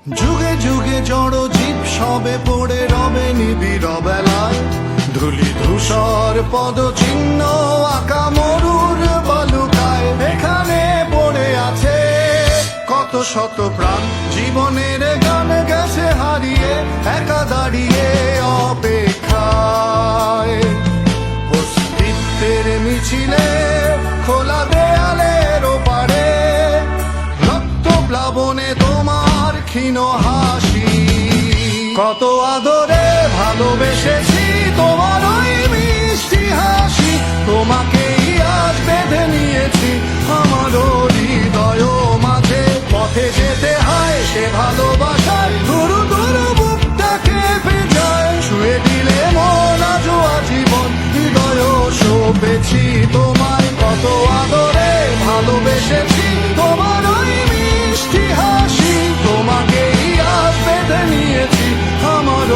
যুগে যুগে জড় জীব সবে পড়ে রবে নিবিড় বেলায়, ধুলি ধূসর পদ চিহ্ন আঁকা মরুর বালুকায়। এখানে পড়ে আছে কত শত প্রাণ, জীবনের গান গেছে হারিয়ে, একা দাঁড়িয়ে অপেক্ষায়। অস্তিত্বের মিছিলে খোলা দেয়ালের ওপারে, রক্ত প্লাবনে তোমার ক্ষীণ হাসি। কত আদরে ভালোবেসেছি তোমার ওই মিষ্টি হাসি, তোমাকেই আজ বেঁধে নিয়েছি আমার হৃদয় মাঝে। পথে যেতে হয় সে ভালোবাসায়, ধরু ধরু বুকটা কেঁপে যায়। ছুঁয়ে দিলে মন আজও আজীবন, হৃদয় সপেছি তোমায়। কত আদরে ভালোবেসেছি তোমার ওই মিষ্টি হাসি, তোমাকেই আজ বেঁধে নিয়েছি আমার